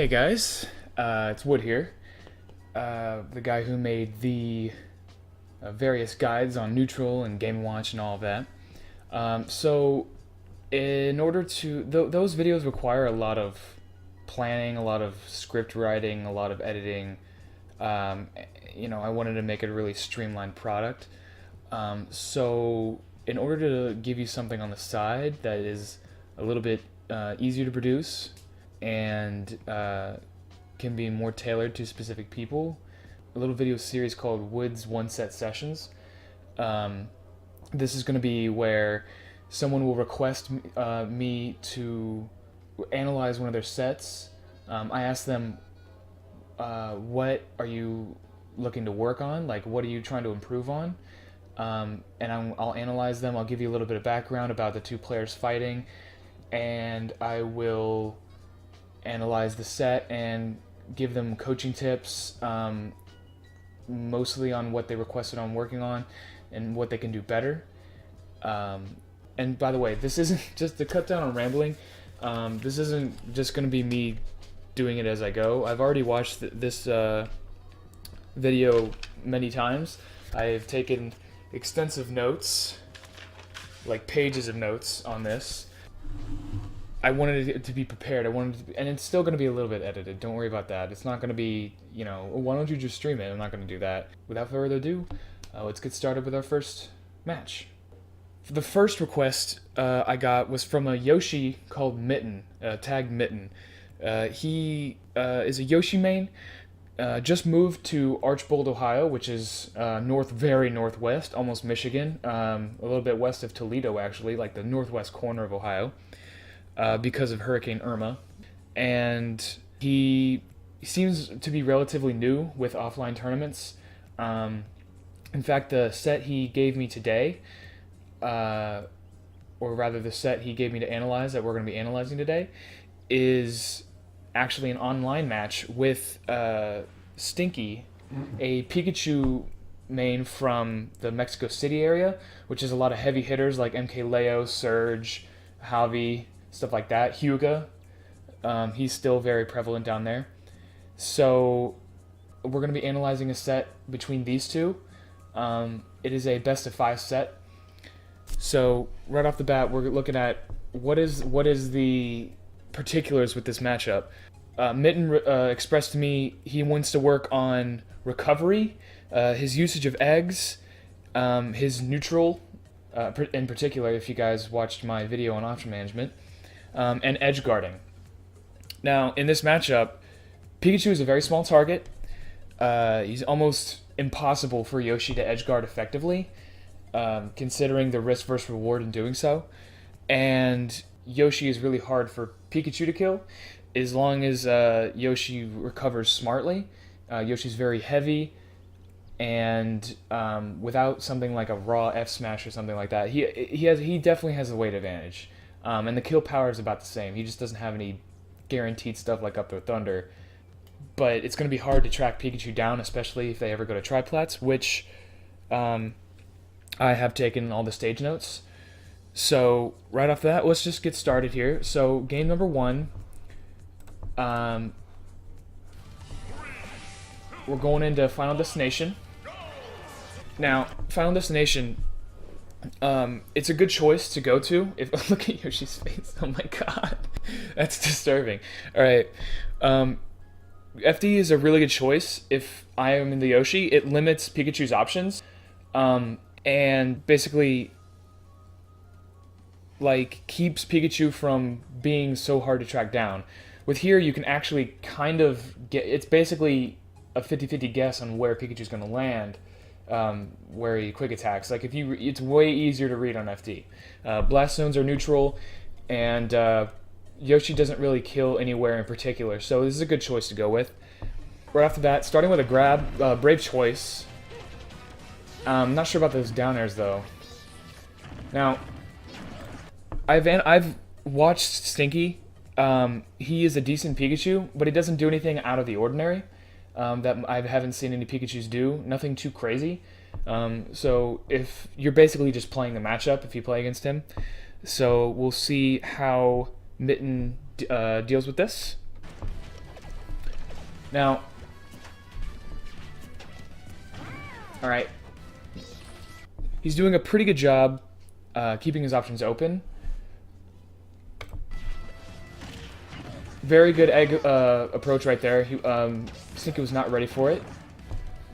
Hey guys, it's Wood here, the guy who made the various guides on Neutral and Game & Watch and all of that. So, in order to, those videos require a lot of planning, a lot of script writing, a lot of editing. Um, I wanted to make it a really streamlined product. So, in order to give you something on the side that is a little bit easier to produce and can be more tailored to specific people, a little video series called Wood's One Set Sessions. This is going to be where someone will request me to analyze one of their sets. I ask them, what are you looking to work on? Like, what are you trying to improve on? I'll analyze them. I'll give you a little bit of background about the two players fighting, and I will analyze the set and give them coaching tips, mostly on what they requested on working on and what they can do better. And by the way, this isn't just to cut down on rambling. This isn't just going to be me doing it as I go. I've already watched this video many times. I've taken extensive notes, like pages of notes on this. I wanted it to be prepared. And it's still going to be a little bit edited. Don't worry about that. It's not going to be, why don't you just stream it? I'm not going to do that. Without further ado, let's get started with our first match. The first request I got was from a Yoshi called Mitten, tagged Mitten. He is a Yoshi main. Just moved to Archbold, Ohio, which is very northwest, almost Michigan, a little bit west of Toledo, actually, like the northwest corner of Ohio, because of Hurricane Irma. And he seems to be relatively new with offline tournaments. In fact, the set he gave me today, or rather the set he gave me to analyze that we're going to be analyzing today, is actually an online match with Stinky, a Pikachu main from the Mexico City area, which is a lot of heavy hitters like MK Leo, Surge, Javi, stuff like that. Hyuga, he's still very prevalent down there. So we're going to be analyzing a set between these two. It is a best of 5 set. So right off the bat, we're looking at what is the particulars with this matchup. Mitten expressed to me he wants to work on recovery, his usage of eggs, his neutral, in particular, if you guys watched my video on option management, and edge guarding. Now, in this matchup, Pikachu is a very small target. He's almost impossible for Yoshi to edge guard effectively, considering the risk versus reward in doing so. And Yoshi is really hard for Pikachu to kill, as long as Yoshi recovers smartly. Yoshi's very heavy, and without something like a raw F smash or something like that, he definitely has a weight advantage. And the kill power is about the same. He just doesn't have any guaranteed stuff like Up Throw Thunder. But it's going to be hard to track Pikachu down, especially if they ever go to Triplats, which I have taken all the stage notes. So right off the bat, let's just get started here. So game number 1, we're going into Final Destination. Now, Final Destination, it's a good choice to go to. Look at Yoshi's face. Oh my god, that's disturbing. All right, FD is a really good choice if I am in the Yoshi. It limits Pikachu's options, and basically, like, keeps Pikachu from being so hard to track down. With here, you can actually kind of get, it's basically a 50-50 guess on where Pikachu's going to land, where he quick attacks. Like, it's way easier to read on FD. Blast Zones are neutral, and Yoshi doesn't really kill anywhere in particular, so this is a good choice to go with. Right off the bat, starting with a grab, brave choice. I'm not sure about those down airs, though. Now, I've watched Stinky. He is a decent Pikachu, but he doesn't do anything out of the ordinary that I haven't seen any Pikachus do. Nothing too crazy. So if you're basically just playing the matchup if you play against him. So we'll see how Mitten deals with this. Now, alright. He's doing a pretty good job keeping his options open. Very good egg approach right there. Stinky was not ready for it.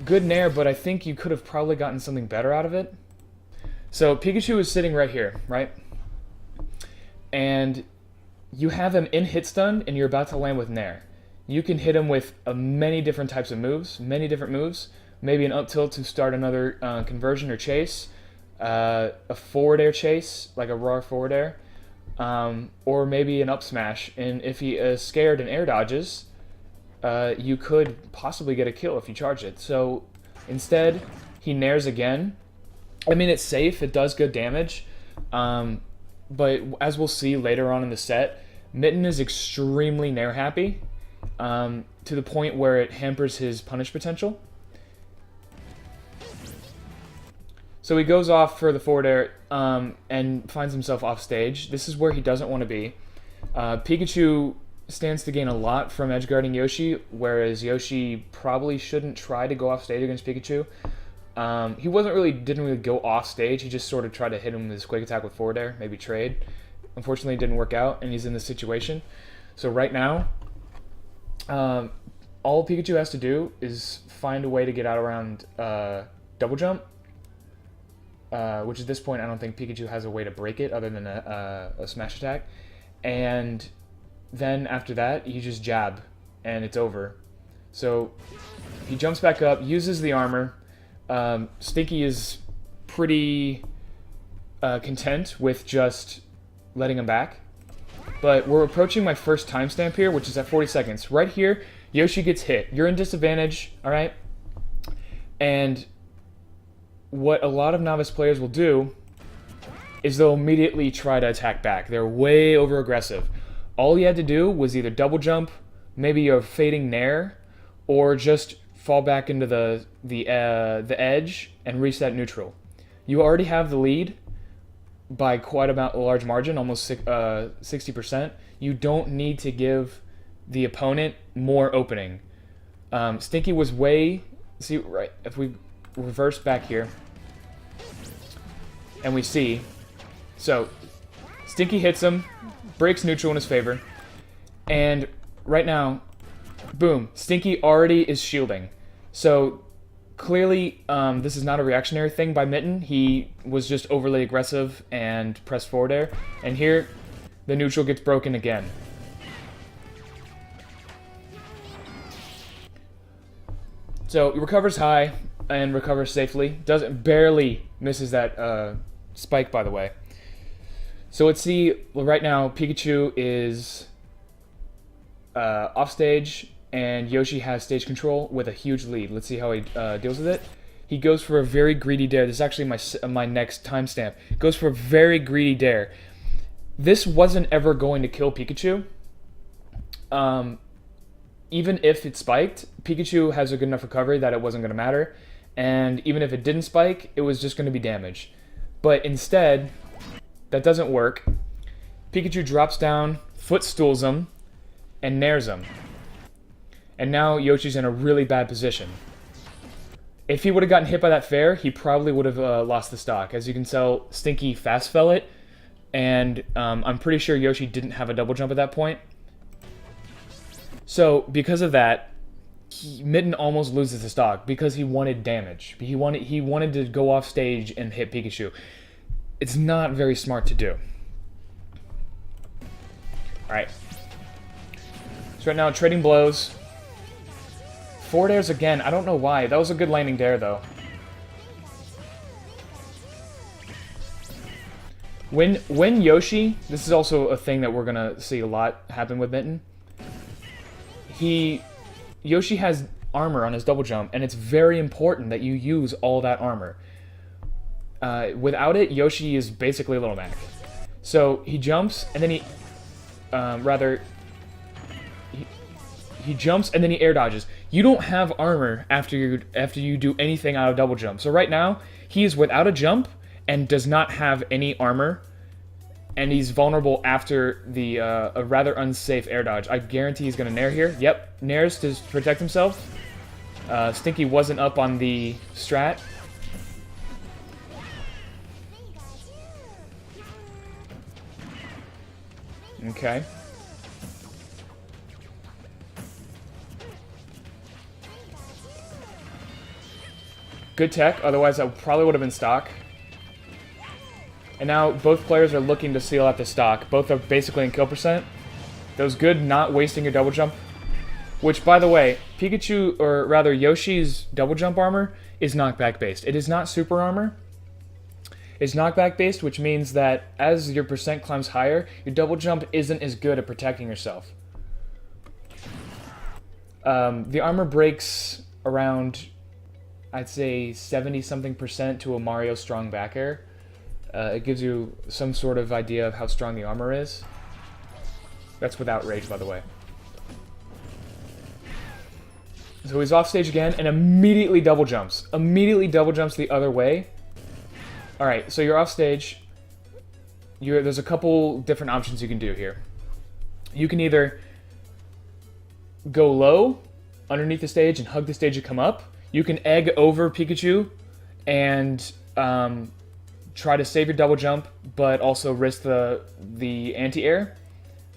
Good nair, but I think you could have probably gotten something better out of it. So Pikachu is sitting right here, right? And you have him in hit stun, and you're about to land with nair. You can hit him with many different types of moves, many different moves. Maybe an up tilt to start another conversion or chase. A forward air chase, like a raw forward air. Or maybe an up smash. And if he is scared and air dodges, you could possibly get a kill if you charge it. So instead, he nairs again. I mean, it's safe. It does good damage. But as we'll see later on in the set, Mitten is extremely nair happy to the point where it hampers his punish potential. So he goes off for the forward air and finds himself off stage. This is where he doesn't want to be. Pikachu stands to gain a lot from edgeguarding Yoshi, whereas Yoshi probably shouldn't try to go off stage against Pikachu. He didn't really go off stage. He just sort of tried to hit him with his quick attack with forward air, maybe trade. Unfortunately, it didn't work out, and he's in this situation. So right now, all Pikachu has to do is find a way to get out around double jump. Which at this point I don't think Pikachu has a way to break it other than a smash attack. And then after that, you just jab, and it's over. So he jumps back up, uses the armor. Stinky is pretty content with just letting him back. But we're approaching my first timestamp here, which is at 40 seconds. Right here, Yoshi gets hit. You're in disadvantage, all right? And what a lot of novice players will do is they'll immediately try to attack back. They're way over aggressive. All you had to do was either double jump, maybe a fading nair, or just fall back into the edge and reset neutral. You already have the lead by quite a large margin, almost 60%. You don't need to give the opponent more opening. Stinky was see, right, if we reverse back here, and we see, so Stinky hits him, breaks neutral in his favor, and right now, boom, Stinky already is shielding. So clearly, this is not a reactionary thing by Mitten. He was just overly aggressive and pressed forward air, and here, the neutral gets broken again. So he recovers high and recovers safely. Barely misses that spike, by the way. So let's see. Well, right now Pikachu is off stage, and Yoshi has stage control with a huge lead. Let's see how he deals with it. He goes for a very greedy dare. This is actually my next timestamp. Goes for a very greedy dare. This wasn't ever going to kill Pikachu. Even if it spiked, Pikachu has a good enough recovery that it wasn't going to matter. And even if it didn't spike, it was just going to be damage. But instead, that doesn't work. Pikachu drops down, footstools him, and nairs him. And now Yoshi's in a really bad position. If he would have gotten hit by that fair, he probably would have lost the stock. As you can tell, Stinky fast fell it, and I'm pretty sure Yoshi didn't have a double jump at that point. So, because of that, Mitten almost loses the stock because he wanted damage. He wanted to go off stage and hit Pikachu. It's not very smart to do. Alright. So right now, trading blows. Forward airs again. I don't know why. That was a good landing dare, though. When Yoshi... This is also a thing that we're going to see a lot happen with Mitten. Yoshi has armor on his double jump, and it's very important that you use all that armor. Without it, Yoshi is basically a Little Mac. So he jumps, and then he jumps and then he air dodges. You don't have armor after you do anything out of double jump. So right now, he is without a jump and does not have any armor and he's vulnerable after the a rather unsafe air dodge. I guarantee he's going to nair here. Yep, nairs to protect himself. Stinky wasn't up on the strat. Okay. Good tech, otherwise that probably would have been stock. And now both players are looking to seal out the stock. Both are basically in kill percent. That was good, not wasting your double jump. Which, by the way, Pikachu, or rather Yoshi's double jump armor is knockback based. It is not super armor. It's knockback based, which means that as your percent climbs higher, your double jump isn't as good at protecting yourself. The armor breaks around, I'd say, 70-something% to a Mario strong back air. It gives you some sort of idea of how strong the armor is. That's without rage, by the way. So he's off stage again and immediately double jumps. Immediately double jumps the other way. Alright, so you're off stage. There's a couple different options you can do here. You can either go low underneath the stage and hug the stage to come up. You can egg over Pikachu and try to save your double jump, but also risk the anti-air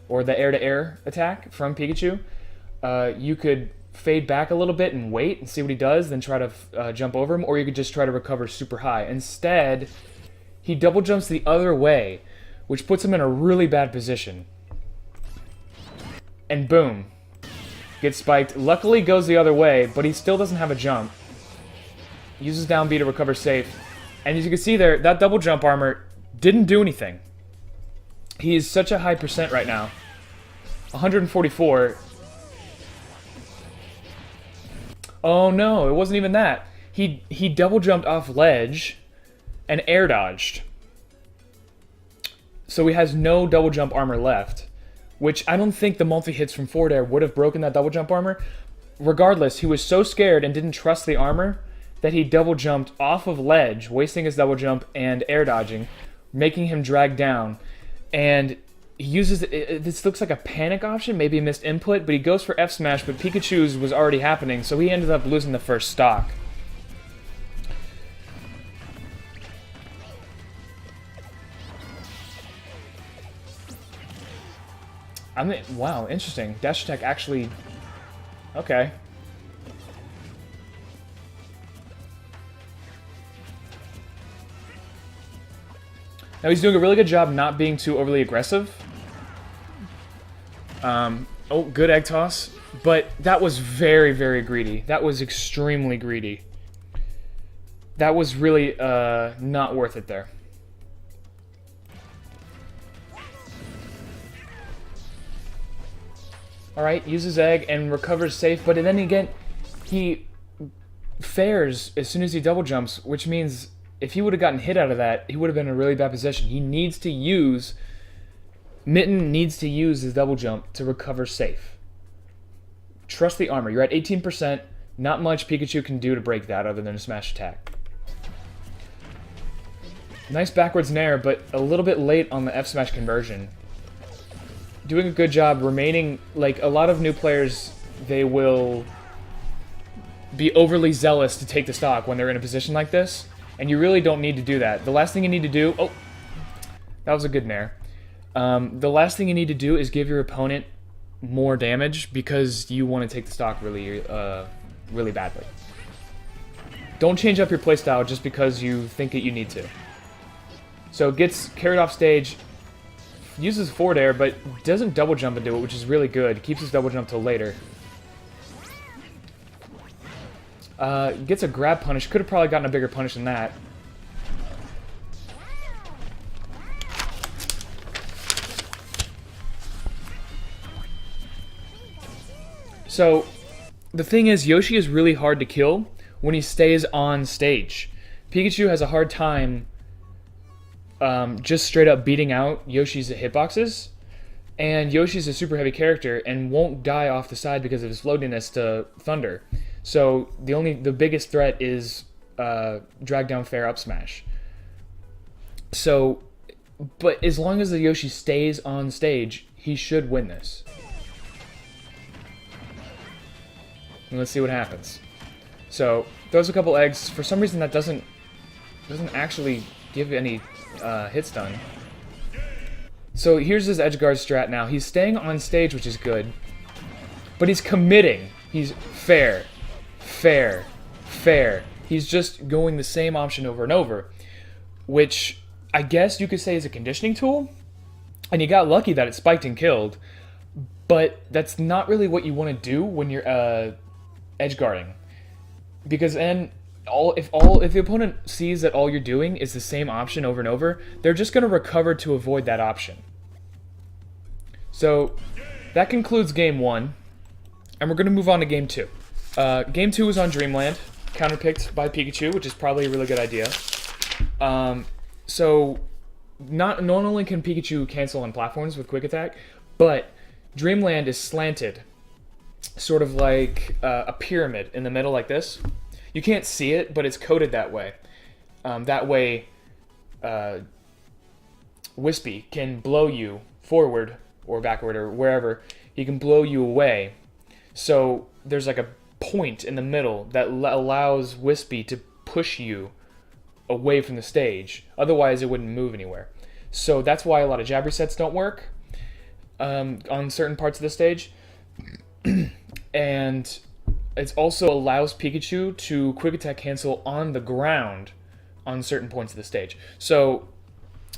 or the air-to-air attack from Pikachu. You could fade back a little bit and wait and see what he does, then try to jump over him, or you could just try to recover super high. Instead, he double jumps the other way, which puts him in a really bad position. And boom. Gets spiked. Luckily goes the other way, but he still doesn't have a jump. Uses down B to recover safe. And as you can see there, that double jump armor didn't do anything. He is such a high percent right now. 144. Oh no, it wasn't even that. He double jumped off ledge and air dodged. So he has no double jump armor left, which I don't think the multi-hits from forward air would have broken that double jump armor. Regardless, he was so scared and didn't trust the armor that he double jumped off of ledge, wasting his double jump and air dodging, making him drag down. And he uses this looks like a panic option, maybe a missed input, but he goes for F smash, but Pikachu's was already happening, so he ended up losing the first stock. Wow, interesting. Dash attack actually, okay. Now he's doing a really good job not being too overly aggressive. Oh, good egg toss. But that was very, very greedy. That was extremely greedy. That was really not worth it there. Alright, uses egg and recovers safe, but then again, he fares as soon as he double jumps, which means if he would have gotten hit out of that, he would have been in a really bad position. He needs to use... Mitten needs to use his double jump to recover safe. Trust the armor. You're at 18%. Not much Pikachu can do to break that other than a smash attack. Nice backwards nair, but a little bit late on the F smash conversion. Doing a good job remaining... Like, a lot of new players, they will be overly zealous to take the stock when they're in a position like this. And you really don't need to do that. The last thing you need to do... Oh, that was a good nair. The last thing you need to do is give your opponent more damage because you want to take the stock really, really badly. Don't change up your playstyle just because you think that you need to. So gets carried off stage, uses forward air, but doesn't double jump into it, which is really good. Keeps his double jump till later. Gets a grab punish. Could have probably gotten a bigger punish than that. So, the thing is, Yoshi is really hard to kill when he stays on stage. Pikachu has a hard time just straight up beating out Yoshi's hitboxes, and Yoshi's a super heavy character and won't die off the side because of his floatiness to Thunder. So the biggest threat is drag down fair up smash. So But as long as the Yoshi stays on stage, he should win this. And let's see what happens. So, throws a couple eggs. For some reason, that doesn't actually give any hit stun. So here's his edgeguard strat now. He's staying on stage, which is good. But he's committing. He's fair, fair, fair. He's just going the same option over and over, which I guess you could say is a conditioning tool. And you got lucky that it spiked and killed. But that's not really what you want to do when you're edge guarding. Because then if the opponent sees that all you're doing is the same option over and over, they're just going to recover to avoid that option. So that concludes game 1, and we're going to move on to game 2. Game 2 is on Dreamland, counterpicked by Pikachu, which is probably a really good idea. So not only can Pikachu cancel on platforms with Quick Attack, but Dreamland is slanted, sort of like a pyramid in the middle like this. You can't see it, but it's coded that way. That way, Wispy can blow you forward or backward or wherever. He can blow you away. So there's like a point in the middle that allows Wispy to push you away from the stage. Otherwise, it wouldn't move anywhere. So that's why a lot of jab resets don't work on certain parts of the stage. And it also allows Pikachu to quick attack cancel on the ground on certain points of the stage. So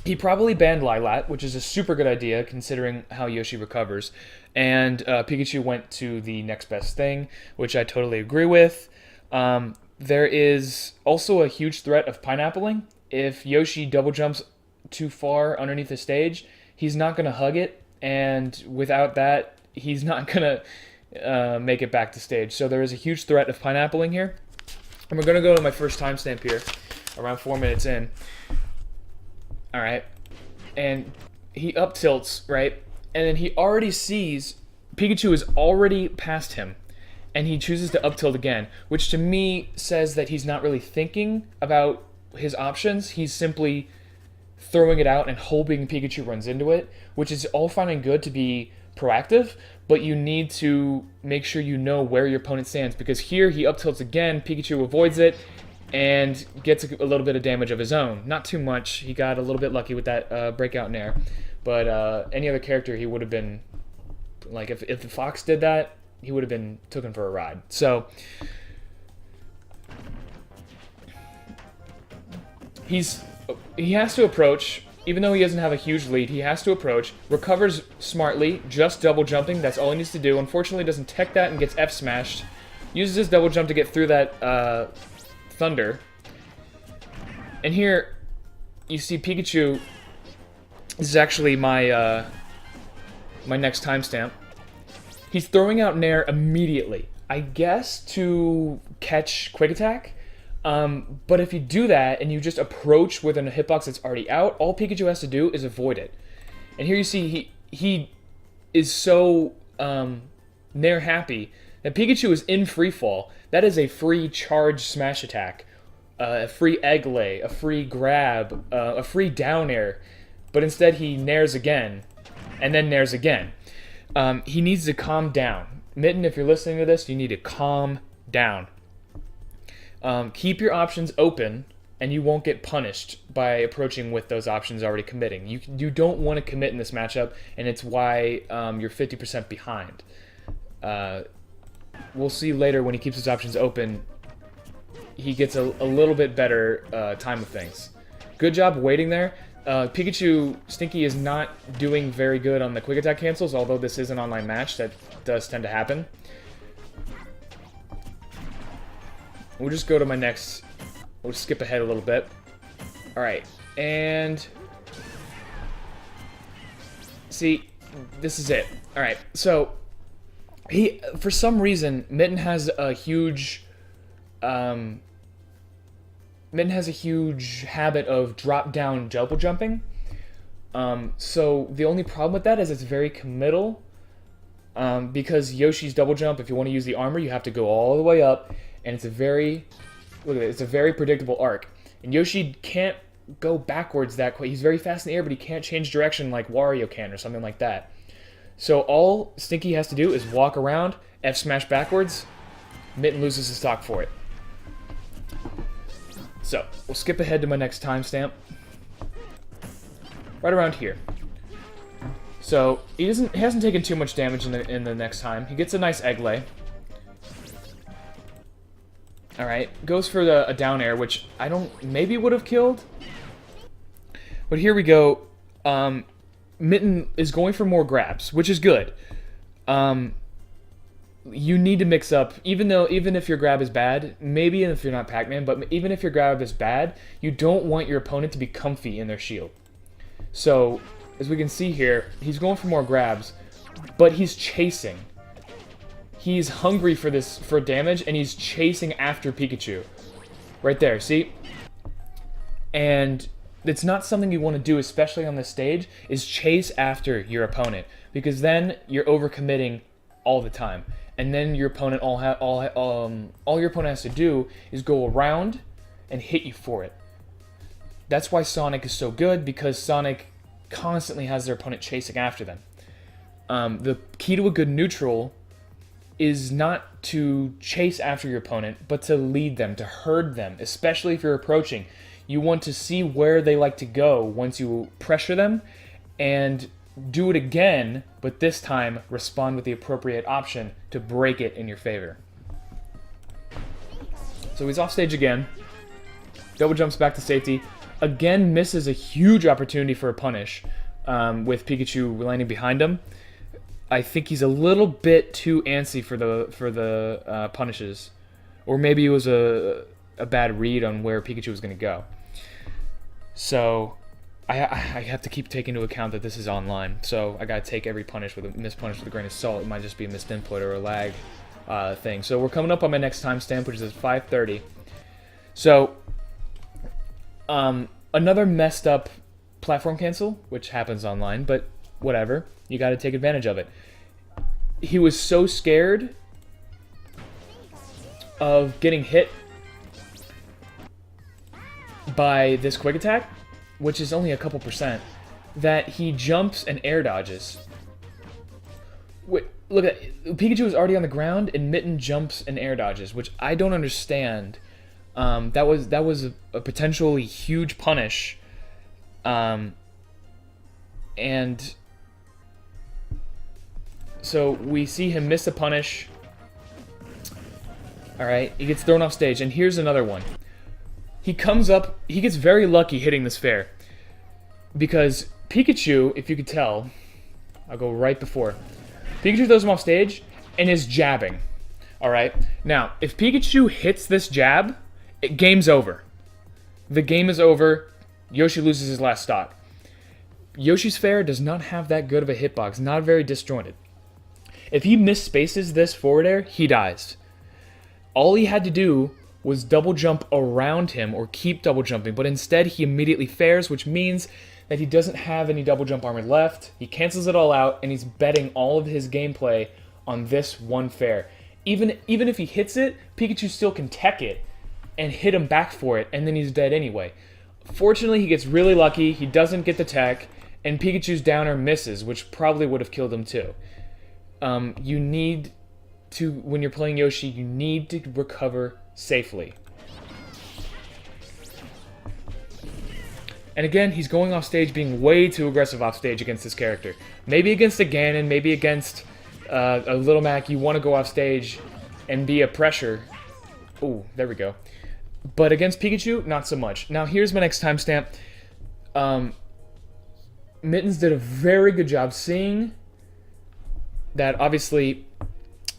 he probably banned Lilat, which is a super good idea considering how Yoshi recovers. And Pikachu went to the next best thing, which I totally agree with. There is also a huge threat of pineappling. If Yoshi double jumps too far underneath the stage, he's not going to hug it. And without that, he's not going to make it back to stage. So there is a huge threat of pineappling here. And we're going to go to my first timestamp here, around 4 minutes in. Alright. And he up tilts, right? And then he already sees Pikachu is already past him. And he chooses to up tilt again, which to me says that he's not really thinking about his options. He's simply throwing it out and hoping Pikachu runs into it, which is all fine and good to be proactive, but you need to make sure you know where your opponent stands, because here he up tilts again, Pikachu avoids it, and gets a little bit of damage of his own. Not too much. He got a little bit lucky with that breakout nair, but any other character he would have been, like if the Fox did that, he would have been taken for a ride. So he has to approach. Even though he doesn't have a huge lead, he has to approach, recovers smartly, just double jumping, that's all he needs to do. Unfortunately, doesn't tech that and gets F smashed. Uses his double jump to get through that thunder. And here, you see Pikachu, this is actually my, my next timestamp. He's throwing out Nair immediately, I guess to catch Quick Attack. But if you do that and you just approach with a hitbox that's already out, all Pikachu has to do is avoid it. And here you see he is so Nair happy that Pikachu is in free fall. That is a free charge smash attack, a free egg lay, a free grab, a free down air. But instead he Nairs again, and then Nairs again. He needs to calm down. Mitten, if you're listening to this, you need to calm down. Keep your options open, and you won't get punished by approaching with those options already committing. You don't want to commit in this matchup, and it's why you're 50% behind. We'll see later when he keeps his options open, he gets a little bit better time of things. Good job waiting there. Pikachu, Stinky is not doing very good on the quick attack cancels, although this is an online match. That does tend to happen. We'll just go to my next... We'll skip ahead a little bit. Alright, and... See, this is it. Alright, so... For some reason, Mitten has a huge... Mitten has a huge habit of drop-down double jumping. So the only problem with that is it's very committal. Because Yoshi's double jump, if you want to use the armor, you have to go all the way up. And it's a very, look at it, it's a very predictable arc. And Yoshi can't go backwards that quick. He's very fast in the air, but he can't change direction like Wario can or something like that. So all Stinky has to do is walk around, F smash backwards. Mitten loses his stock for it. So we'll skip ahead to my next timestamp. Right around here. So he hasn't taken too much damage in the next time. He gets a nice egg lay. All right, goes for a down air, which I maybe would have killed. But here we go. Mitten is going for more grabs, which is good. You need to mix up, even if your grab is bad, maybe if you're not Pac-Man, but even if your grab is bad, you don't want your opponent to be comfy in their shield. So, as we can see here, he's going for more grabs, but he's chasing. He's hungry for damage, and he's chasing after Pikachu. Right there, see? And it's not something you want to do, especially on this stage, is chase after your opponent, because then you're overcommitting all the time. And then your opponent all your opponent has to do is go around and hit you for it. That's why Sonic is so good, because Sonic constantly has their opponent chasing after them. The key to a good neutral is not to chase after your opponent, but to lead them, to herd them, especially if you're approaching. You want to see where they like to go once you pressure them, and do it again, but this time respond with the appropriate option to break it in your favor. So he's off stage again. Double jumps back to safety. Again, misses a huge opportunity for a punish with Pikachu landing behind him. I think he's a little bit too antsy for the punishes, or maybe it was a bad read on where Pikachu was going to go. So I have to keep taking into account that this is online, so I gotta take every missed punish with a grain of salt. It might just be a missed input or a lag thing. So we're coming up on my next timestamp, which is at 5:30. So another messed up platform cancel, which happens online, but whatever. You gotta take advantage of it. He was so scared of getting hit by this quick attack, which is only a couple %, that he jumps and air dodges. Wait, look at Pikachu is already on the ground, and Mitten jumps and air dodges, which I don't understand. That was a potentially huge punish, and so we see him miss a punish. All right, he gets thrown off stage, and here's another one. He comes up, he gets very lucky hitting this fair, because Pikachu, if you could tell, I'll go right before, Pikachu throws him off stage and is jabbing. Alright, now, if Pikachu hits this jab, game's over. The game is over, Yoshi loses his last stock. Yoshi's fair does not have that good of a hitbox, not very disjointed. If he misspaces this forward air, he dies. All he had to do was double jump around him, or keep double jumping, but instead he immediately fairs, which means that he doesn't have any double jump armor left. He cancels it all out, and he's betting all of his gameplay on this one fair. Even if he hits it, Pikachu still can tech it and hit him back for it, and then he's dead anyway. Fortunately, he gets really lucky, he doesn't get the tech, and Pikachu's downer misses, which probably would have killed him too. You need to, when you're playing Yoshi, you need to recover safely. And again, he's going off stage, being way too aggressive off stage against this character. Maybe against a Ganon, maybe against a Little Mac, you want to go off stage and be a pressure. Ooh, there we go. But against Pikachu, not so much. Now here's my next timestamp. Mittens did a very good job seeing that obviously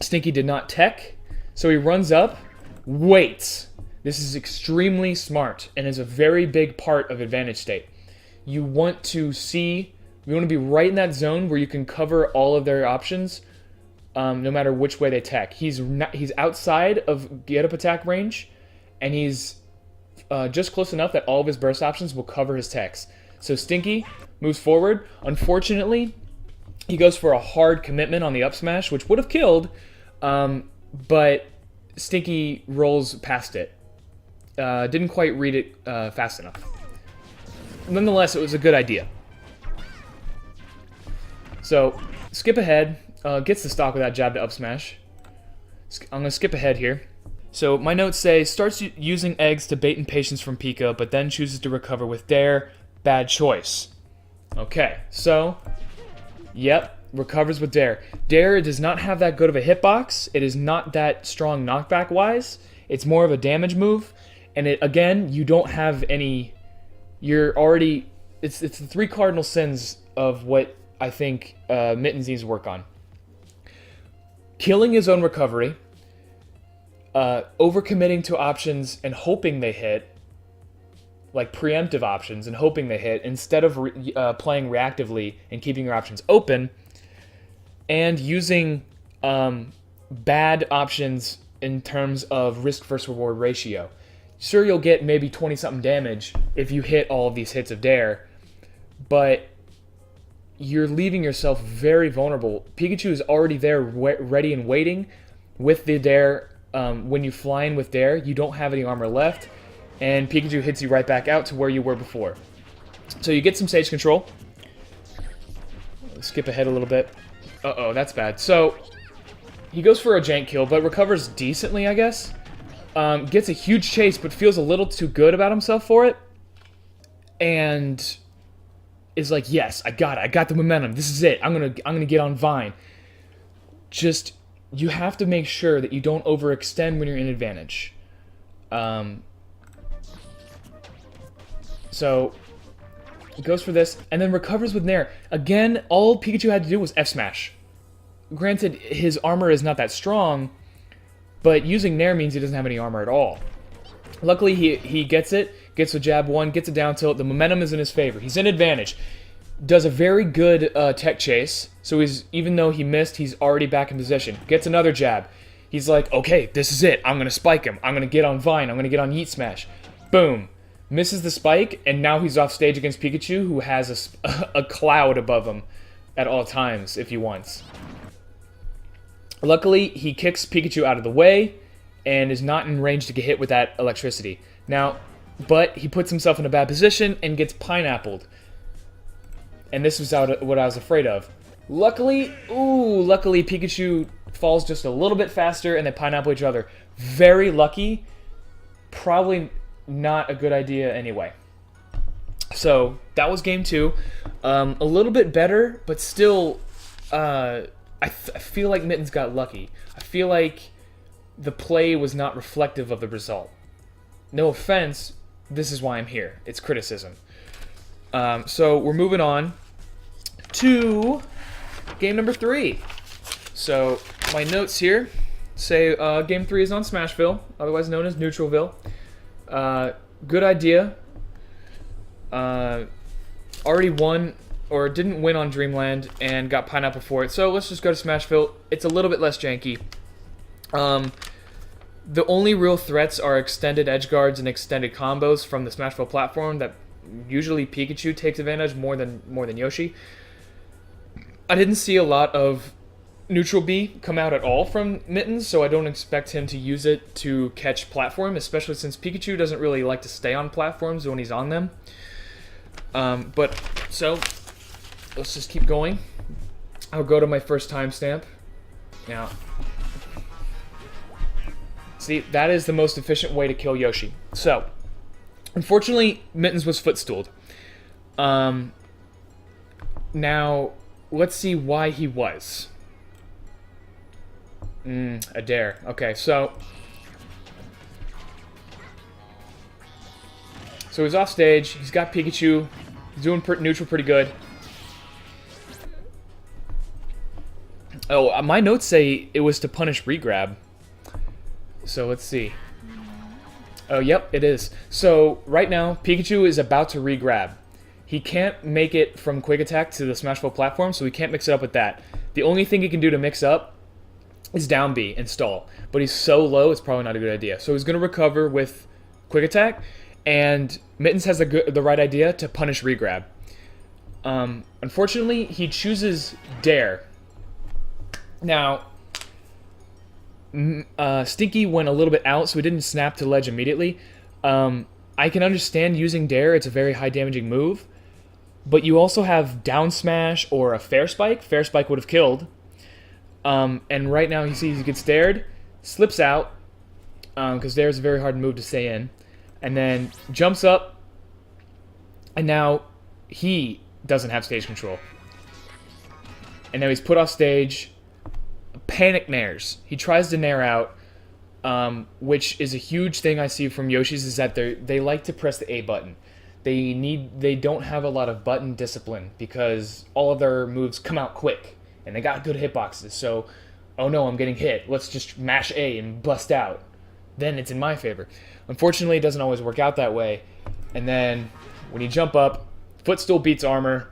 Stinky did not tech, so he runs up, waits. This is extremely smart and is a very big part of advantage state. You want to be right in that zone where you can cover all of their options, no matter which way they tech. He's outside of get up attack range, and he's just close enough that all of his burst options will cover his techs. So Stinky moves forward. Unfortunately, he goes for a hard commitment on the up smash, which would have killed, but Stinky rolls past it. Didn't quite read it fast enough. nonetheless, it was a good idea. So, skip ahead. Gets the stock with that jab to up smash. I'm going to skip ahead here. So, my notes say, starts using eggs to bait impatience from Pika, but then chooses to recover with Dare. Bad choice. Okay, so, yep, recovers with Dare. Dare does not have that good of a hitbox. It is not that strong knockback-wise. It's more of a damage move. And it, again, you don't have any... You're already... It's the 3 cardinal sins of what I think Mitten needs to work on. Killing his own recovery, overcommitting to options and hoping they hit, like preemptive options and hoping they hit, instead of playing reactively and keeping your options open, and using bad options in terms of risk versus reward ratio. Sure, you'll get maybe 20-something damage if you hit all of these hits of Dare, but you're leaving yourself very vulnerable. Pikachu is already there, ready and waiting with the Dare. When you fly in with Dare, you don't have any armor left, and Pikachu hits you right back out to where you were before. So you get some stage control. Skip ahead a little bit. Uh-oh, that's bad. So he goes for a jank kill, but recovers decently, I guess. Gets a huge chase, but feels a little too good about himself for it. And is like, yes, I got it. I got the momentum. This is it. I'm gonna get on Vine. Just, you have to make sure that you don't overextend when you're in advantage. So he goes for this and then recovers with Nair. Again, all Pikachu had to do was F smash. Granted, his armor is not that strong, but using Nair means he doesn't have any armor at all. Luckily, he gets it. Gets a jab 1, gets a down tilt. The momentum is in his favor. He's in advantage. Does a very good tech chase. So even though he missed, he's already back in position. Gets another jab. He's like, okay, this is it. I'm going to spike him. I'm going to get on Vine. I'm going to get on Yeet Smash. Boom. Misses the spike, and now he's off stage against Pikachu, who has a cloud above him at all times if he wants. Luckily, he kicks Pikachu out of the way and is not in range to get hit with that electricity. Now, but he puts himself in a bad position and gets pineappled. And this was what I was afraid of. Luckily, Pikachu falls just a little bit faster and they pineapple each other. Very lucky. Probably not a good idea anyway. So, that was game 2. A little bit better, but still, I feel like Mitten's got lucky. I feel like the play was not reflective of the result. No offense, this is why I'm here. It's criticism. So we're moving on to game number 3. So my notes here say game 3 is on Smashville, otherwise known as Neutralville. Good idea. Already won, or didn't win on Dreamland, and got Pineapple for it. So let's just go to Smashville. It's a little bit less janky. The only real threats are extended edge guards and extended combos from the Smashville platform that usually Pikachu takes advantage more than Yoshi. I didn't see a lot of Neutral B come out at all from Mitten, so I don't expect him to use it to catch platform, especially since Pikachu doesn't really like to stay on platforms when he's on them. So let's just keep going. I'll go to my first timestamp. Now, see, that is the most efficient way to kill Yoshi. So, unfortunately, Mittens was footstooled. Now, let's see why he was. A dare. Okay, so he's off stage. He's got Pikachu. He's doing neutral pretty good. Oh, my notes say it was to punish regrab. So let's see. Oh, yep, it is. So right now, Pikachu is about to regrab. He can't make it from Quick Attack to the Smashville platform, so he can't mix it up with that. The only thing he can do to mix up is down B and stall. But he's so low, it's probably not a good idea. So he's going to recover with Quick Attack, and Mittens has the right idea to punish regrab. Unfortunately, he chooses Dare. Now, Stinky went a little bit out, so he didn't snap to ledge immediately. I can understand using Dare. It's a very high damaging move. But you also have Down Smash or a Fair Spike. Fair Spike would have killed. And right now he sees he gets dared, slips out, because Dare is a very hard move to stay in. And then jumps up. And now he doesn't have stage control. And now he's put off stage. Panic nairs. He tries to nair out, which is a huge thing I see from Yoshi's, is that they like to press the A button. They don't have a lot of button discipline because all of their moves come out quick and they got good hitboxes. So, oh no, I'm getting hit. Let's just mash A and bust out. Then it's in my favor. Unfortunately, it doesn't always work out that way. And then when you jump up, footstool beats armor,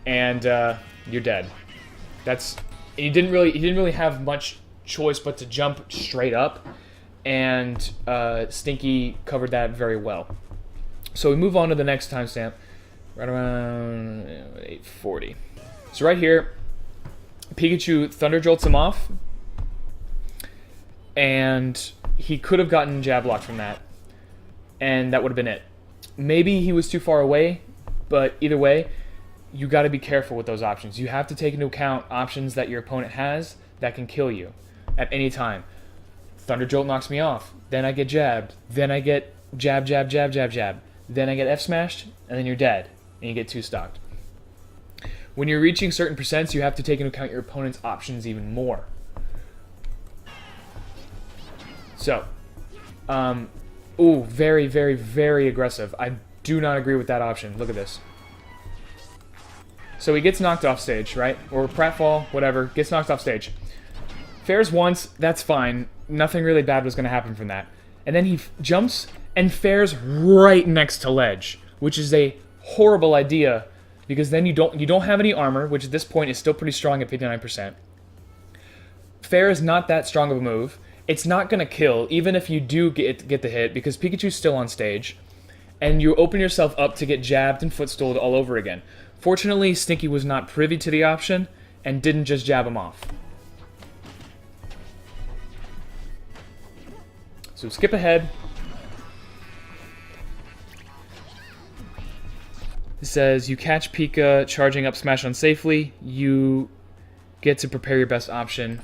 and you're dead. He didn't really have much choice but to jump straight up, and Stinky covered that very well. So we move on to the next timestamp, right around 8:40. So right here, Pikachu Thunder Jolts him off, and he could have gotten jab locked from that, and that would have been it. Maybe he was too far away, but either way, you got to be careful with those options. You have to take into account options that your opponent has that can kill you at any time. Thunder Jolt knocks me off, then I get jabbed, then I get jab, jab, jab, jab, jab. Then I get F smashed, and then you're dead, and you get 2-stocked. When you're reaching certain percents, you have to take into account your opponent's options even more. So, ooh, very, very, very aggressive. I do not agree with that option. Look at this. So he gets knocked off stage, right? Or pratfall, whatever, gets knocked off stage. Fairs once, that's fine. Nothing really bad was going to happen from that. And then he jumps and fairs right next to ledge, which is a horrible idea because then you don't have any armor, which at this point is still pretty strong at 59%. Fair is not that strong of a move. It's not going to kill, even if you do get the hit, because Pikachu's still on stage, and you open yourself up to get jabbed and footstooled all over again. Fortunately, Stinky was not privy to the option and didn't just jab him off. So skip ahead. It says, you catch Pika charging up smash unsafely. You get to prepare your best option.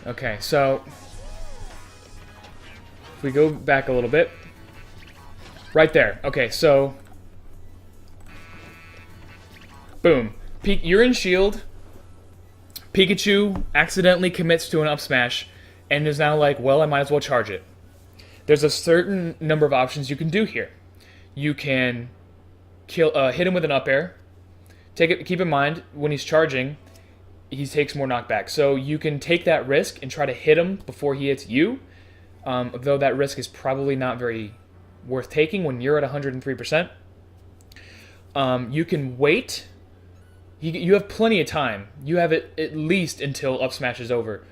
Okay, so if we go back a little bit. Right there. Okay, so boom. You're in shield. Pikachu accidentally commits to an up smash and is now like, well, I might as well charge it. There's a certain number of options you can do here. You can hit him with an up air. Keep in mind, when he's charging, he takes more knockback. So you can take that risk and try to hit him before he hits you, though that risk is probably not very worth taking when you're at 103%. You can wait. You have plenty of time. You have it at least until up smash is over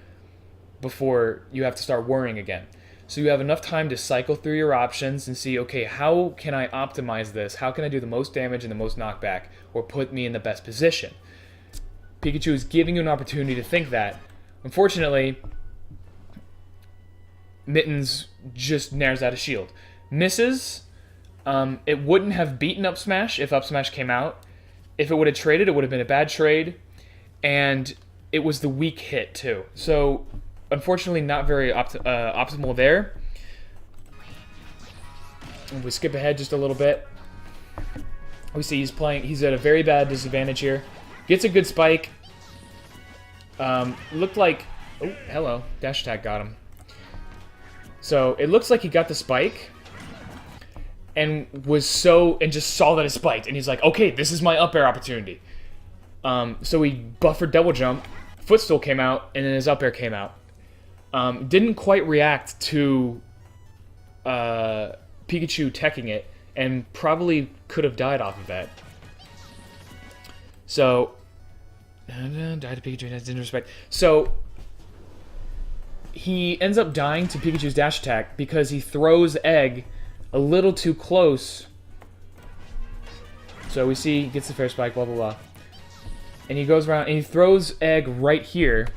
before you have to start worrying again. So you have enough time to cycle through your options and see, okay, how can I optimize this? How can I do the most damage and the most knockback, or put me in the best position? Pikachu is giving you an opportunity to think that. Unfortunately, Mittens just nairs out of shield. Misses. It wouldn't have beaten up smash if up smash came out. If it would have traded, it would have been a bad trade. And it was the weak hit, too. So unfortunately, not very optimal there. If we skip ahead just a little bit, we see he's at a very bad disadvantage here. Gets a good spike. Looked like, oh, hello, dash attack got him. So it looks like he got the spike and just saw that it spiked, and he's like, okay, this is my up air opportunity. So he buffered double jump, footstool came out, and then his up air came out. Didn't quite react to Pikachu teching it, and probably could have died off of that. So, died to Pikachu, didn't respect. So, he ends up dying to Pikachu's dash attack because he throws Egg a little too close. So we see he gets the fair spike, blah, blah, blah. And he goes around and he throws Egg right here.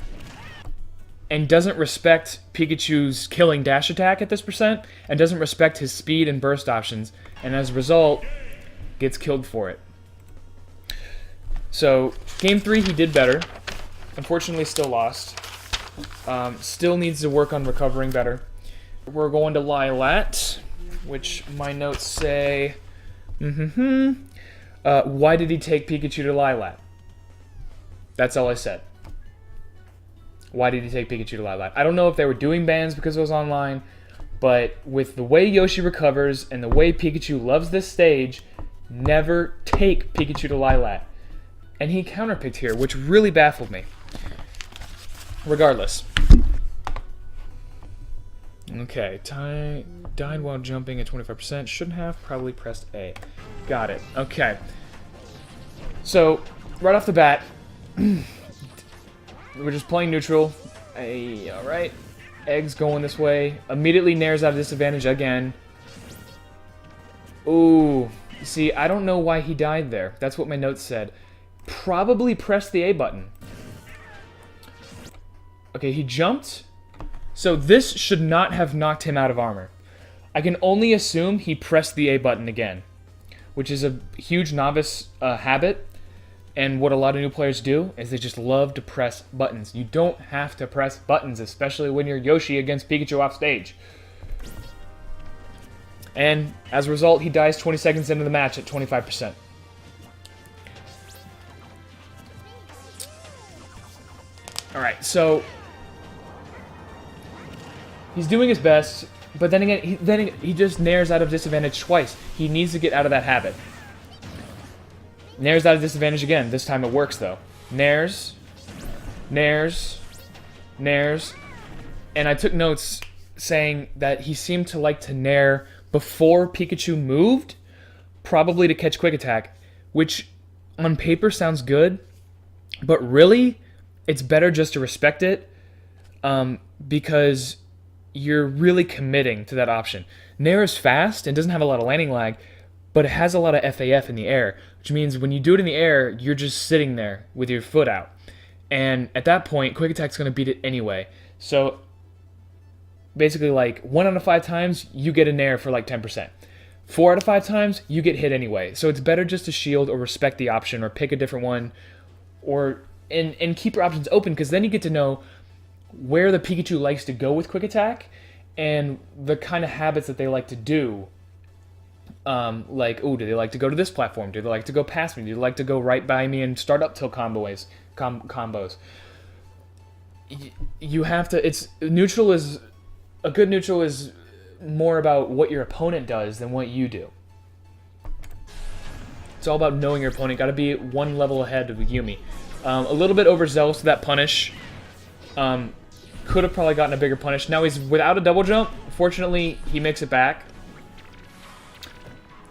and doesn't respect Pikachu's killing dash attack at this percent, and doesn't respect his speed and burst options, and as a result, gets killed for it. So, game 3 he did better. Unfortunately, still lost. Still needs to work on recovering better. We're going to Lilat, which my notes say, why did he take Pikachu to Lilat? That's all I said. Why did he take Pikachu to Lilat? I don't know if they were doing bans because it was online, but with the way Yoshi recovers and the way Pikachu loves this stage, never take Pikachu to Lilat. And he counterpicked here, which really baffled me. Regardless. Okay, died while jumping at 25%. Shouldn't have, probably pressed A. Got it. Okay. So, right off the bat, we're just playing neutral. Hey, alright. Egg's going this way. Immediately Nair's out of disadvantage again. Ooh. See, I don't know why he died there. That's what my notes said. Probably pressed the A button. Okay, he jumped. So this should not have knocked him out of armor. I can only assume he pressed the A button again, which is a huge novice habit. And what a lot of new players do is they just love to press buttons. You don't have to press buttons, especially when you're Yoshi against Pikachu off stage. And as a result, he dies 20 seconds into the match at 25%. Alright, so he's doing his best, but then again, he just Nairs out of disadvantage twice. He needs to get out of that habit. Nair's out of disadvantage again. This time it works, though. Nairs. Nairs. Nairs. And I took notes saying that he seemed to like to Nair before Pikachu moved, probably to catch Quick Attack, which on paper sounds good, but really, it's better just to respect it, because you're really committing to that option. Nair is fast and doesn't have a lot of landing lag, but it has a lot of FAF in the air, which means when you do it in the air, you're just sitting there with your foot out. And at that point, Quick Attack's going to beat it anyway. So basically, like, 1 out of 5 times, you get a Nair for like 10%. 4 out of 5 times, you get hit anyway. So it's better just to shield or respect the option or pick a different one, or and keep your options open, because then you get to know where the Pikachu likes to go with Quick Attack and the kind of habits that they like to do. Like, do they like to go to this platform? Do they like to go past me? Do they like to go right by me and start up tilt combos? You have to, neutral is, a good neutral is more about what your opponent does than what you do. It's all about knowing your opponent. Got to be one level ahead of Yumi. A little bit overzealous with that punish. Could have probably gotten a bigger punish. Now he's without a double jump. Fortunately, he makes it back.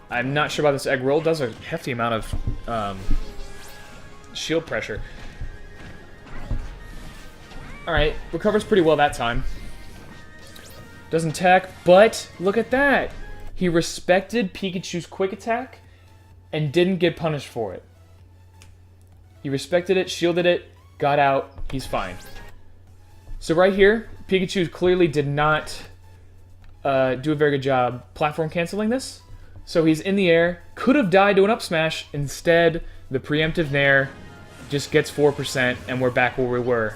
I'm not sure about this egg roll. It does a hefty amount of shield pressure. Alright, recovers pretty well that time. Doesn't tech, but look at that! He respected Pikachu's Quick Attack and didn't get punished for it. He respected it, shielded it, got out, he's fine. So right here, Pikachu clearly did not do a very good job platform canceling this. So he's in the air, could have died to an up smash. Instead, the preemptive Nair just gets 4%, and we're back where we were.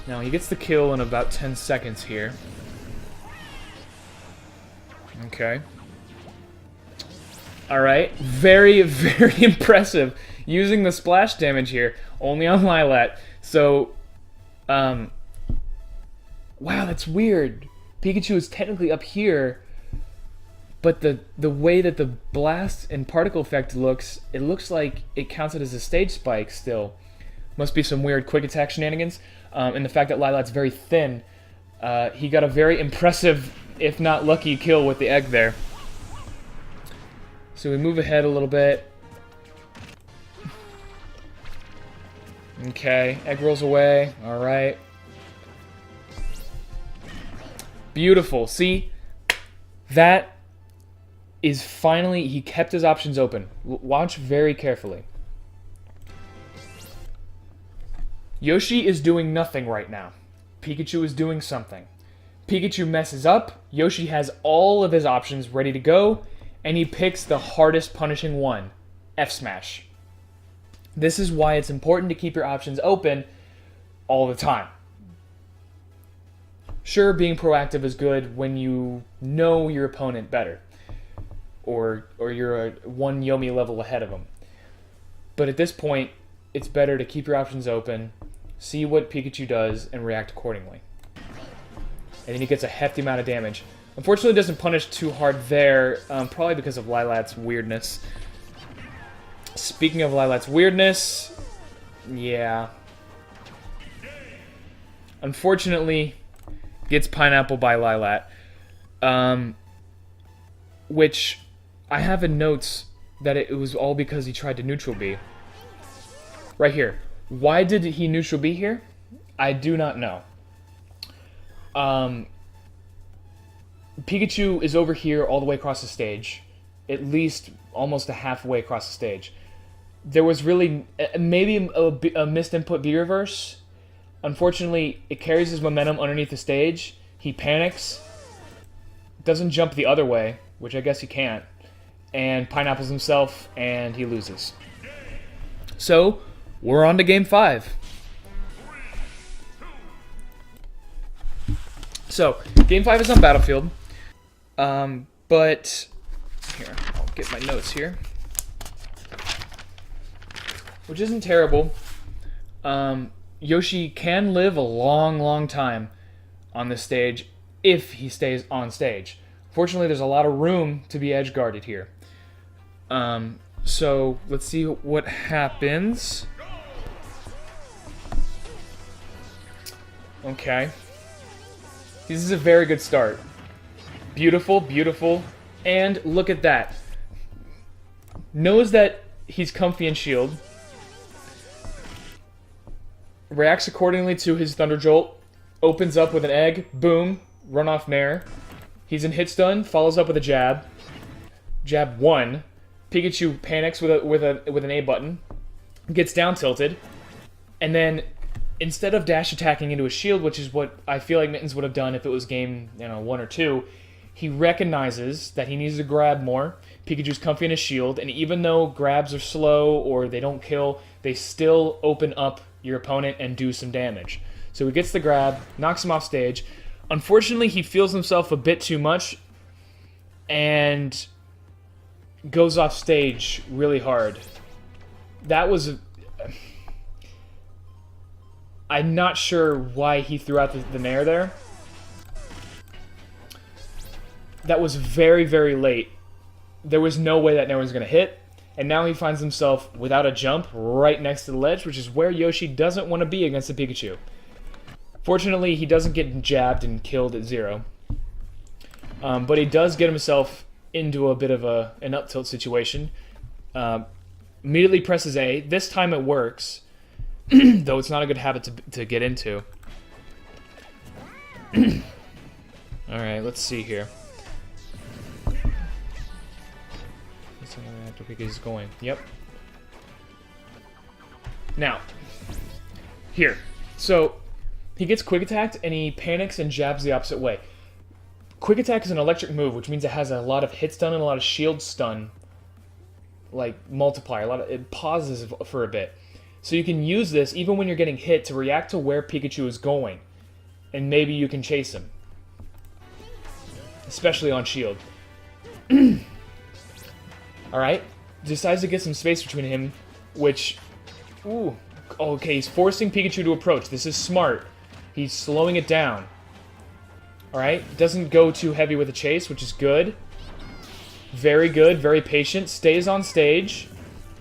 Now he gets the kill in about 10 seconds here. Okay. Alright, very, very impressive. Using the splash damage here, only on Lilat. So, wow, that's weird. Pikachu is technically up here, but the way that the blast and particle effect looks, it looks like it counts it as a stage spike still. Must be some weird Quick Attack shenanigans. And the fact that Lilat's very thin, he got a very impressive, if not lucky, kill with the egg there. So we move ahead a little bit. Okay, egg rolls away. Alright. Beautiful. See? That is finally... He kept his options open. Watch very carefully. Yoshi is doing nothing right now. Pikachu is doing something. Pikachu messes up, Yoshi has all of his options ready to go, and he picks the hardest punishing one, F Smash. This is why it's important to keep your options open all the time. Sure, being proactive is good when you know your opponent better, or you're one Yomi level ahead of them. But at this point, it's better to keep your options open, see what Pikachu does, and react accordingly. And then he gets a hefty amount of damage. Unfortunately, it doesn't punish too hard there, probably because of Lilat's weirdness. Speaking of Lilat's weirdness, yeah. Unfortunately, gets Pineapple by Lilat. Which, I have in notes that it was all because he tried to neutral B. Right here. Why did he neutral B here? I do not know. Pikachu is over here all the way across the stage. At least almost a halfway across the stage. There was really maybe a missed input B reverse. Unfortunately, it carries his momentum underneath the stage. He panics. Doesn't jump the other way, which I guess he can't. And Pineapples himself, and he loses. So, we're on to Game 5. So, Game 5 is on Battlefield. But, here, I'll get my notes here. Which isn't terrible. Yoshi can live a long, long time on this stage if he stays on stage. Fortunately, there's a lot of room to be edge-guarded here. So, let's see what happens. Okay. This is a very good start. Beautiful, beautiful. And look at that. Knows that he's comfy in shield. Reacts accordingly to his Thunder Jolt. Opens up with an egg. Boom. Run off Nair. He's in hit stun. Follows up with a jab. Jab 1. Pikachu panics with an A button. Gets down tilted. And then, instead of dash attacking into a shield, which is what I feel like Mittens would have done if it was game 1 or 2, he recognizes that he needs to grab more. Pikachu's comfy in his shield, and even though grabs are slow or they don't kill, they still open up your opponent and do some damage. So he gets the grab, knocks him off stage. Unfortunately, he feels himself a bit too much and goes off stage really hard. That was... I'm not sure why he threw out the Nair there. That was very, very late. There was no way that Nair was going to hit. And now he finds himself without a jump right next to the ledge, which is where Yoshi doesn't want to be against the Pikachu. Fortunately, he doesn't get jabbed and killed at 0. But he does get himself into a bit of an up-tilt situation. Immediately presses A. This time it works. Though it's not a good habit to get into. Alright, let's see here. After Pikachu's going. Yep. Now, here. So, he gets quick attacked and he panics and jabs the opposite way. Quick attack is an electric move, which means it has a lot of hit stun and a lot of shield stun. Like, multiplier. It pauses for a bit. So you can use this even when you're getting hit to react to where Pikachu is going. And maybe you can chase him. Especially on shield. Alright. Decides to get some space between him, which... Ooh. Okay, he's forcing Pikachu to approach. This is smart. He's slowing it down. Alright. Doesn't go too heavy with the chase, which is good. Very good. Very patient. Stays on stage,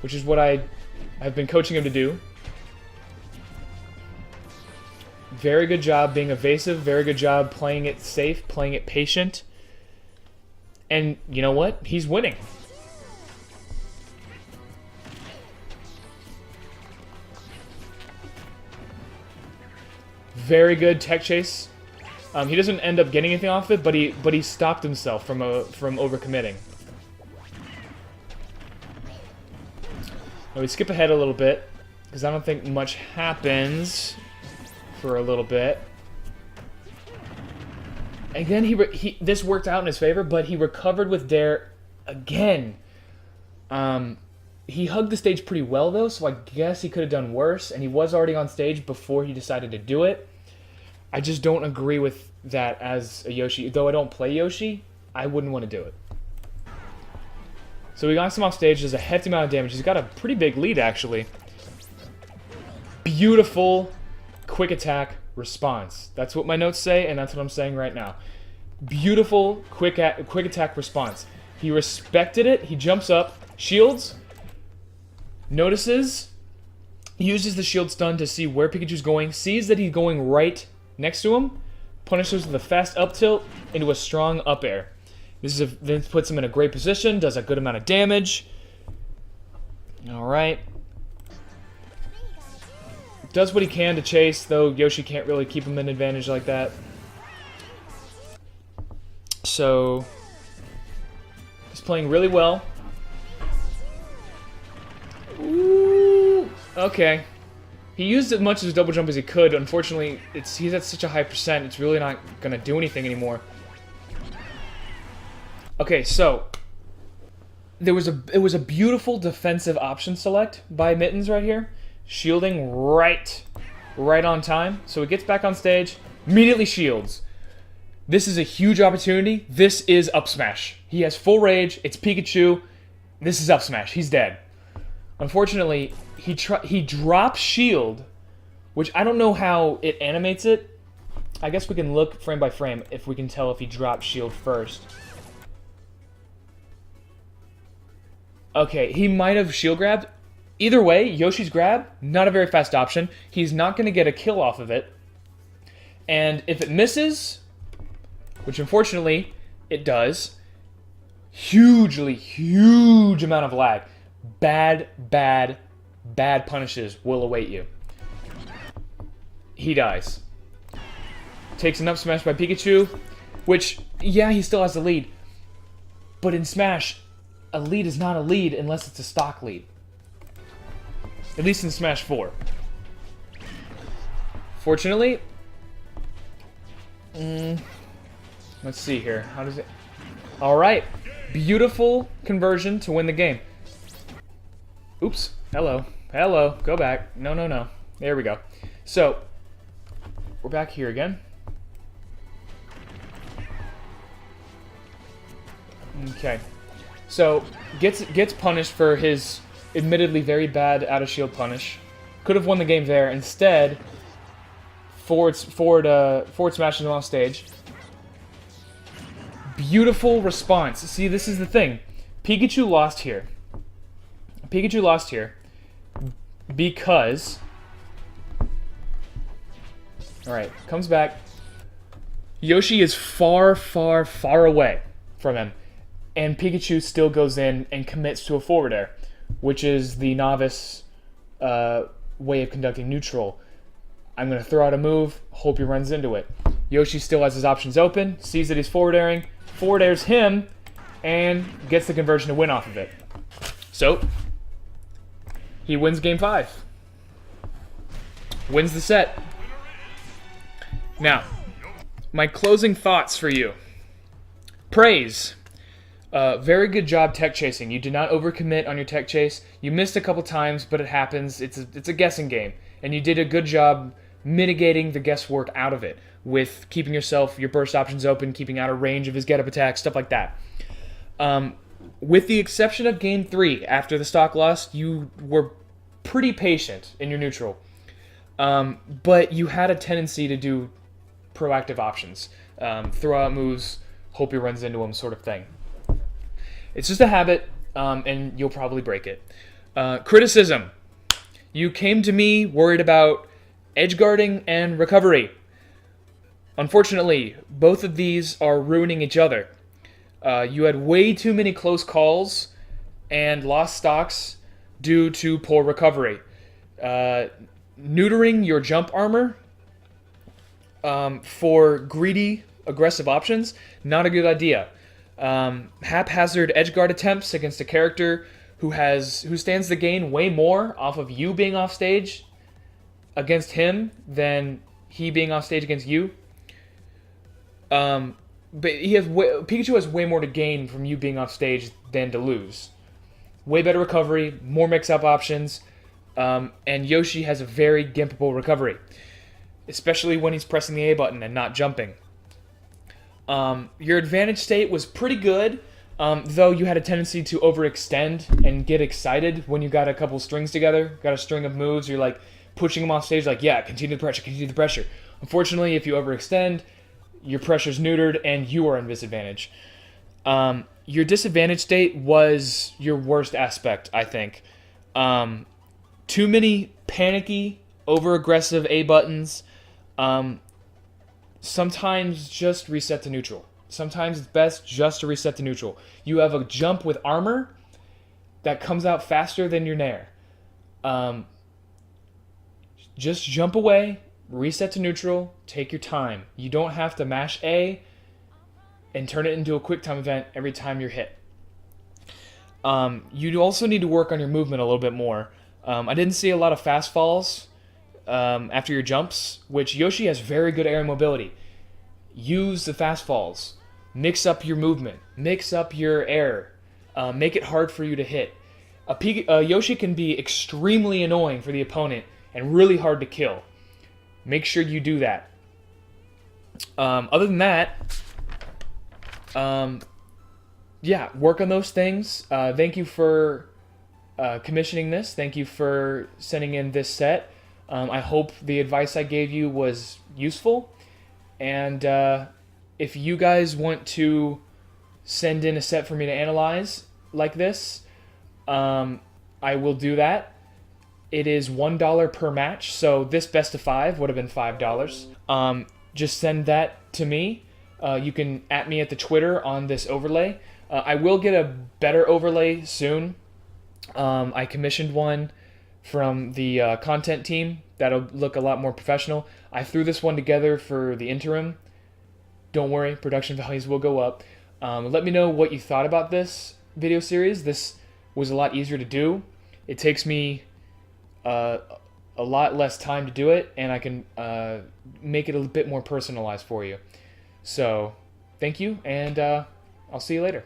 which is what I've been coaching him to do. Very good job being evasive. Very good job playing it safe, playing it patient. And you know what? He's winning. Very good tech chase. He doesn't end up getting anything off it, but he stopped himself from overcommitting. Now we skip ahead a little bit. because I don't think much happens for a little bit. Again, this worked out in his favor, but he recovered with Dare again. He hugged the stage pretty well, though, so I guess he could have done worse, and he was already on stage before he decided to do it. I just don't agree with that as a Yoshi. Though I don't play Yoshi, I wouldn't want to do it. So he knocks him off stage, does a hefty amount of damage. He's got a pretty big lead, actually. Beautiful quick attack response. That's what my notes say, and that's what I'm saying right now. Beautiful quick attack response. He respected it. He jumps up, shields, notices, uses the shield stun to see where Pikachu's going, sees that he's going right next to him, punishes with a fast up tilt into a strong up air. Then puts him in a great position, does a good amount of damage. Alright. Does what he can to chase, though Yoshi can't really keep him in advantage like that. So, he's playing really well. Ooh, okay. He used as much of his double jump as he could. Unfortunately, he's at such a high percent, it's really not going to do anything anymore. Okay, so it was a beautiful defensive option select by Mittens right here. Shielding right on time. So he gets back on stage, immediately shields. This is a huge opportunity. This is up smash. He has full rage. It's Pikachu. This is up smash. He's dead. Unfortunately, he drops shield, which I don't know how it animates it. I guess we can look frame by frame if we can tell if he dropped shield first. Okay, he might have shield grabbed. Either way, Yoshi's grab, not a very fast option. He's not going to get a kill off of it. And if it misses, which unfortunately it does, huge amount of lag. Bad punishes will await you. He dies. Takes an up smash by Pikachu, which, yeah, he still has the lead. But in Smash, a lead is not a lead unless it's a stock lead. At least in Smash 4. Fortunately, let's see here. How does it... Alright. Beautiful conversion to win the game. Oops. Hello. Hello. Go back. No. There we go. So, we're back here again. Okay. So, gets punished for his admittedly very bad out of shield punish. Could have won the game there. Instead, forward smashes him off stage. Beautiful response. See, this is the thing. Pikachu lost here. Pikachu lost here because... Alright, comes back. Yoshi is far away from him. And Pikachu still goes in and commits to a forward air, which is the novice way of conducting neutral. I'm going to throw out a move, hope he runs into it. Yoshi still has his options open, sees that he's forward airs him, and gets the conversion to win off of it. So, he wins game 5. Wins the set. Now, my closing thoughts for you. Praise. Very good job tech chasing. You did not overcommit on your tech chase. You missed a couple times, but it happens. It's a guessing game. And you did a good job mitigating the guesswork out of it with keeping your burst options open, keeping out of range of his get-up attack, stuff like that. With the exception of Game 3, after the stock loss, you were pretty patient in your neutral. But you had a tendency to do proactive options. Throw out moves, hope he runs into him, sort of thing. It's just a habit, and you'll probably break it. Criticism. You came to me worried about edge guarding and recovery. Unfortunately, both of these are ruining each other. You had way too many close calls and lost stocks due to poor recovery. Neutering your jump armor for greedy, aggressive options, not a good idea. Haphazard edgeguard attempts against a character who stands to gain way more off of you being off stage against him than he being off stage against you. But Pikachu has way more to gain from you being off stage than to lose. Way better recovery, more mix-up options, and Yoshi has a very gimpable recovery, especially when he's pressing the A button and not jumping. Your advantage state was pretty good, though you had a tendency to overextend and get excited when you got a couple strings together, got a string of moves, you're like pushing them off stage like, yeah, continue the pressure. Unfortunately, if you overextend, your pressure's neutered and you are in disadvantage. Your disadvantage state was your worst aspect, I think. Too many panicky, over-aggressive A buttons. Sometimes just reset to neutral. Sometimes it's best just to reset to neutral. You have a jump with armor that comes out faster than your nair. Just jump away, reset to neutral, take your time. You don't have to mash A and turn it into a quick time event every time you're hit. You also need to work on your movement a little bit more. I didn't see a lot of fast falls after your jumps, which Yoshi has very good air mobility. Use the fast falls. Mix up your movement. Mix up your air. Make it hard for you to hit. Yoshi can be extremely annoying for the opponent and really hard to kill. Make sure you do that. Other than that, yeah, work on those things. Thank you for commissioning this. Thank you for sending in this set. I hope the advice I gave you was useful. And if you guys want to send in a set for me to analyze like this, I will do that. It is $1 per match, so this best of 5 would have been $5. Just send that to me. You can @ me at the Twitter on this overlay. I will get a better overlay soon. I commissioned one from the content team that'll look a lot more professional. I threw this one together for the interim. Don't worry, production values will go up. Let me know what you thought about this video series. This was a lot easier to do. It takes me a lot less time to do it, and I can make it a bit more personalized for you. So, thank you, and I'll see you later.